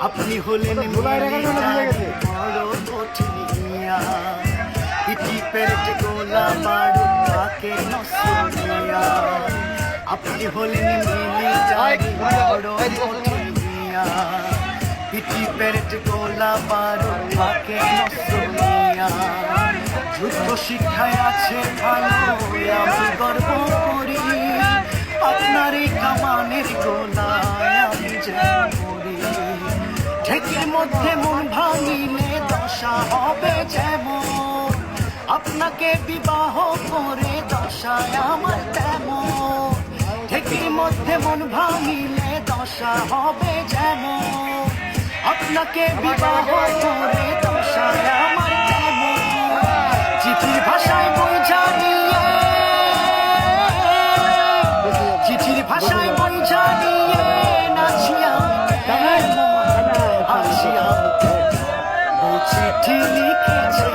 আপনি হলেন PT Perret গোলা বারুদ তাকে নসিয়া আপনি হলেন মিলি জারি বড় কঠিয়া পিটি পেরেট গোলা বারুদ তাকে নসিয়া যুদ্ধ শিক্ষায় আছে ভালো আমি গর্ব করি আপনার এই কামানের গোলায় আমি যেন মরি ঠেকির মধ্যে মন ভাঙিলে দশা হবে যেমন আপনাকে বিবাহ করে দশায় আমার তেমন ঠেকির মধ্যে মন ভাঙিলে দশা হবে যেমন আপনাকে বিবাহ করে দশায় আমার তেমন চিঠির ভাষায় বই জানিয়ে চিঠির ভাষায় বই জানিয়ে নাচিয়া চিঠি লিখেছে